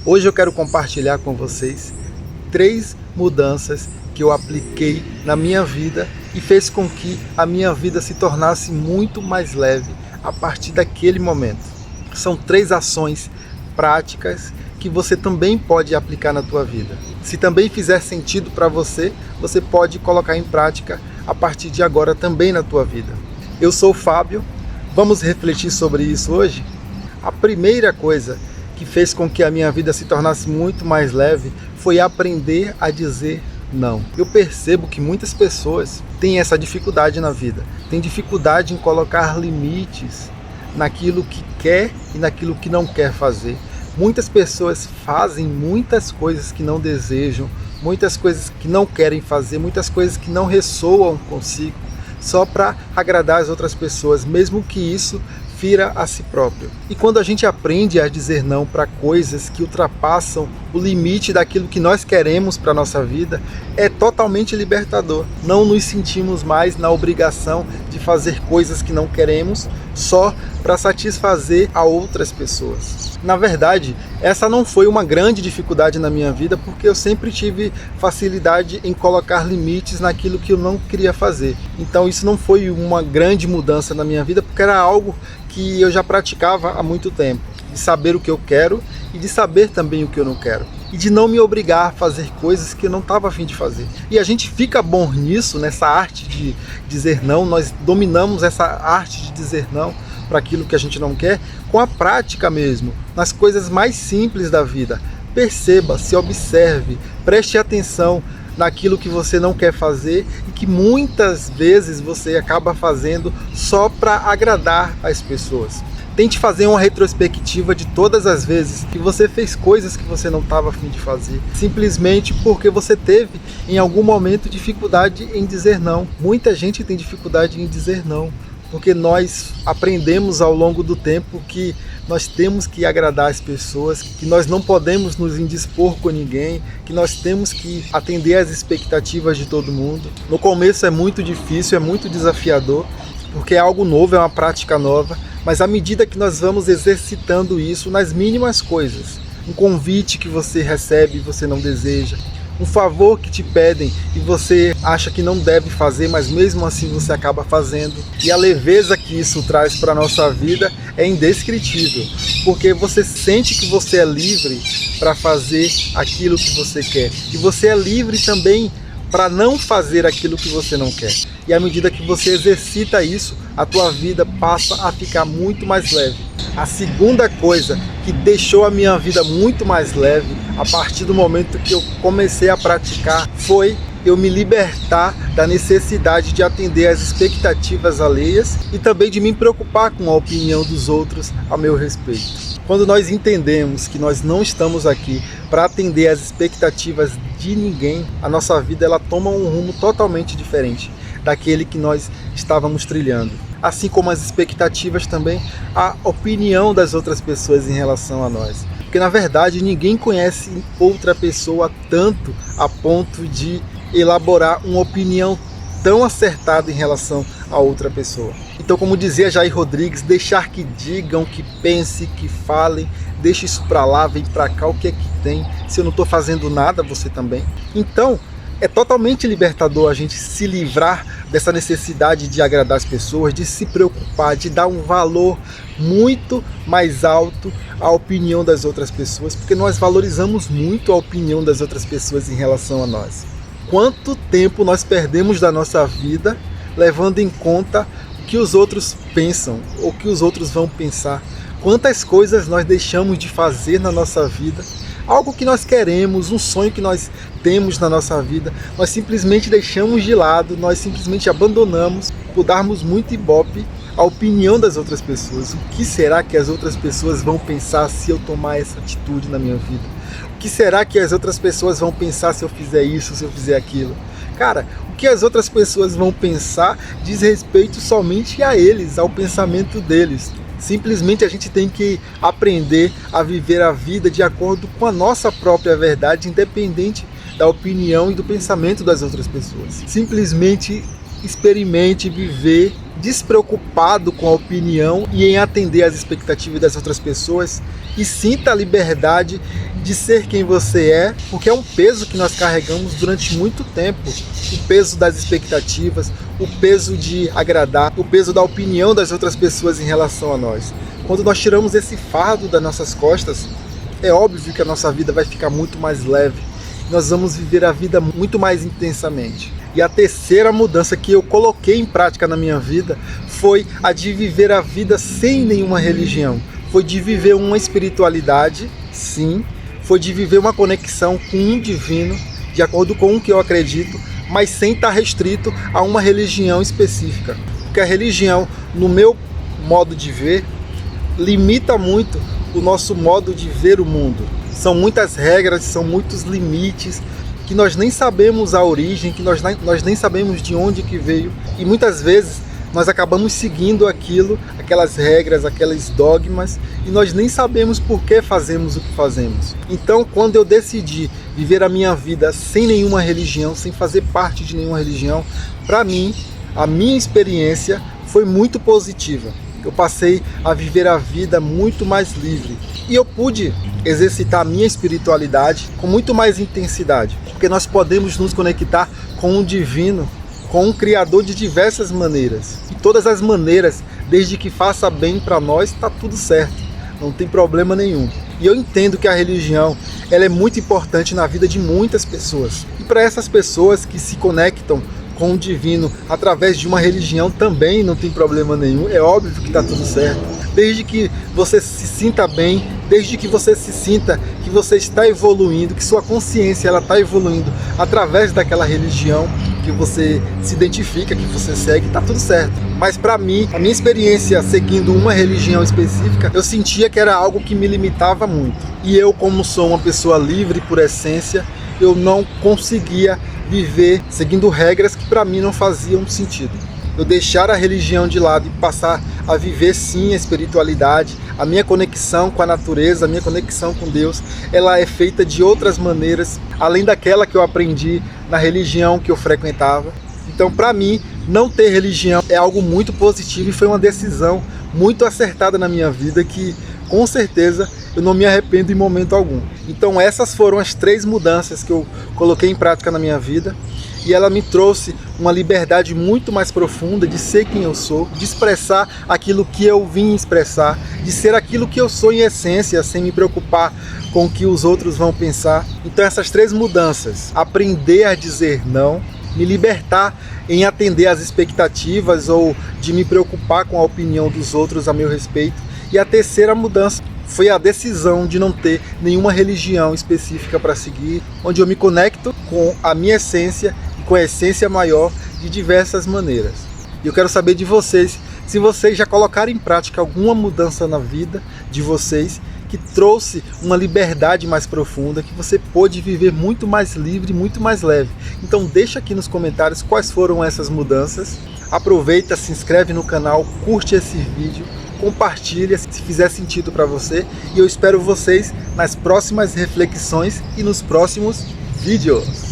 Hoje eu quero compartilhar com vocês 3 mudanças que eu apliquei na minha vida e fez com que a minha vida se tornasse muito mais leve a partir daquele momento. São 3 ações práticas que você também pode aplicar na tua vida. Se também fizer sentido para você, você pode colocar em prática a partir de agora também na tua vida. Eu sou o Fábio, vamos refletir sobre isso hoje? A primeira coisa que fez com que a minha vida se tornasse muito mais leve foi aprender a dizer não. Eu percebo que muitas pessoas têm essa dificuldade na vida, têm dificuldade em colocar limites naquilo que quer e naquilo que não quer fazer. Muitas pessoas fazem muitas coisas que não desejam, muitas coisas que não querem fazer, muitas coisas que não ressoam consigo, só para agradar as outras pessoas, mesmo que isso fira a si próprio. E quando a gente aprende a dizer não para coisas que ultrapassam o limite daquilo que nós queremos para a nossa vida, é totalmente libertador. Não nos sentimos mais na obrigação de fazer coisas que não queremos só para satisfazer a outras pessoas. Na verdade, essa não foi uma grande dificuldade na minha vida, porque eu sempre tive facilidade em colocar limites naquilo que eu não queria fazer. Então isso não foi uma grande mudança na minha vida, porque era algo que eu já praticava há muito tempo, de saber o que eu quero e de saber também o que eu não quero, e de não me obrigar a fazer coisas que eu não estava a fim de fazer. E a gente fica bom nisso, nessa arte de dizer não, nós dominamos essa arte de dizer não para aquilo que a gente não quer, com a prática mesmo, nas coisas mais simples da vida. Perceba, se observe, preste atenção naquilo que você não quer fazer e que muitas vezes você acaba fazendo só para agradar as pessoas. Tente fazer uma retrospectiva de todas as vezes que você fez coisas que você não estava a fim de fazer, simplesmente porque você teve em algum momento dificuldade em dizer não. Muita gente tem dificuldade em dizer não, porque nós aprendemos ao longo do tempo que nós temos que agradar as pessoas, que nós não podemos nos indispor com ninguém, que nós temos que atender às expectativas de todo mundo. No começo é muito difícil, é muito desafiador, porque é algo novo, é uma prática nova, mas à medida que nós vamos exercitando isso nas mínimas coisas, um convite que você recebe e você não deseja, um favor que te pedem e você acha que não deve fazer, mas mesmo assim você acaba fazendo. E a leveza que isso traz para a nossa vida é indescritível, porque você sente que você é livre para fazer aquilo que você quer. E você é livre também para não fazer aquilo que você não quer. E à medida que você exercita isso, a tua vida passa a ficar muito mais leve. A segunda coisa que deixou a minha vida muito mais leve, a partir do momento que eu comecei a praticar, foi eu me libertar da necessidade de atender às expectativas alheias e também de me preocupar com a opinião dos outros a meu respeito. Quando nós entendemos que nós não estamos aqui para atender às expectativas de ninguém, a nossa vida ela toma um rumo totalmente diferente daquele que nós estávamos trilhando. Assim como as expectativas também, a opinião das outras pessoas em relação a nós. Porque na verdade ninguém conhece outra pessoa tanto a ponto de elaborar uma opinião tão acertada em relação a outra pessoa. Então, como dizia Jair Rodrigues, deixar que digam, que pensem, que falem, deixa isso pra lá, vem pra cá, o que é que tem? Se eu não estou fazendo nada, você também. Então, é totalmente libertador a gente se livrar dessa necessidade de agradar as pessoas, de se preocupar, de dar um valor muito mais alto à opinião das outras pessoas, porque nós valorizamos muito a opinião das outras pessoas em relação a nós. Quanto tempo nós perdemos da nossa vida levando em conta o que os outros pensam, ou o que os outros vão pensar? Quantas coisas nós deixamos de fazer na nossa vida, algo que nós queremos, um sonho que nós temos na nossa vida, nós simplesmente deixamos de lado, nós simplesmente abandonamos por darmos muito ibope à opinião das outras pessoas. O que será que as outras pessoas vão pensar se eu tomar essa atitude na minha vida? O que será que as outras pessoas vão pensar se eu fizer isso, se eu fizer aquilo? Cara, o que as outras pessoas vão pensar diz respeito somente a eles, ao pensamento deles. Simplesmente a gente tem que aprender a viver a vida de acordo com a nossa própria verdade, independente da opinião e do pensamento das outras pessoas. Simplesmente experimente viver despreocupado com a opinião e em atender às expectativas das outras pessoas, e sinta a liberdade de ser quem você é, porque é um peso que nós carregamos durante muito tempo, o peso das expectativas, o peso de agradar, o peso da opinião das outras pessoas em relação a nós. Quando nós tiramos esse fardo das nossas costas, é óbvio que a nossa vida vai ficar muito mais leve, nós vamos viver a vida muito mais intensamente. E a terceira mudança que eu coloquei em prática na minha vida foi a de viver a vida sem nenhuma religião. Foi de viver uma espiritualidade, sim, foi de viver uma conexão com um divino, de acordo com o que eu acredito, mas sem estar restrito a uma religião específica. Porque a religião, no meu modo de ver, limita muito o nosso modo de ver o mundo. São muitas regras, são muitos limites, que nós nem sabemos a origem, que nós nem sabemos de onde que veio, e muitas vezes nós acabamos seguindo aquelas regras, aqueles dogmas, e nós nem sabemos por que fazemos o que fazemos. Então, quando eu decidi viver a minha vida sem nenhuma religião, sem fazer parte de nenhuma religião, para mim, a minha experiência foi muito positiva. Eu passei a viver a vida muito mais livre. E eu pude exercitar a minha espiritualidade com muito mais intensidade. Porque nós podemos nos conectar com um divino, com um Criador de diversas maneiras. E todas as maneiras, desde que faça bem para nós, está tudo certo. Não tem problema nenhum. E eu entendo que a religião ela é muito importante na vida de muitas pessoas. E para essas pessoas que se conectam com o divino através de uma religião também não tem problema nenhum, é óbvio que está tudo certo. Desde que você se sinta bem, desde que você se sinta que você está evoluindo, que sua consciência ela está evoluindo através daquela religião que você se identifica, que você segue, está tudo certo. Mas para mim, a minha experiência seguindo uma religião específica, eu sentia que era algo que me limitava muito. E eu, como sou uma pessoa livre por essência, eu não conseguia viver seguindo regras que para mim não faziam sentido. Eu deixar a religião de lado e passar a viver sim a espiritualidade, a minha conexão com a natureza, a minha conexão com Deus, ela é feita de outras maneiras, além daquela que eu aprendi na religião que eu frequentava. Então, para mim, não ter religião é algo muito positivo e foi uma decisão muito acertada na minha vida que, com certeza, eu não me arrependo em momento algum. Então essas foram as 3 mudanças que eu coloquei em prática na minha vida e ela me trouxe uma liberdade muito mais profunda de ser quem eu sou, de expressar aquilo que eu vim expressar, de ser aquilo que eu sou em essência, sem me preocupar com o que os outros vão pensar. Então essas 3 mudanças, aprender a dizer não, me libertar em atender às expectativas ou de me preocupar com a opinião dos outros a meu respeito. E a terceira mudança foi a decisão de não ter nenhuma religião específica para seguir, onde eu me conecto com a minha essência e com a essência maior de diversas maneiras. E eu quero saber de vocês, se vocês já colocaram em prática alguma mudança na vida de vocês que trouxe uma liberdade mais profunda, que você pôde viver muito mais livre, muito mais leve. Então deixa aqui nos comentários quais foram essas mudanças. Aproveita, se inscreve no canal, curte esse vídeo, compartilha se fizer sentido para você e eu espero vocês nas próximas reflexões e nos próximos vídeos.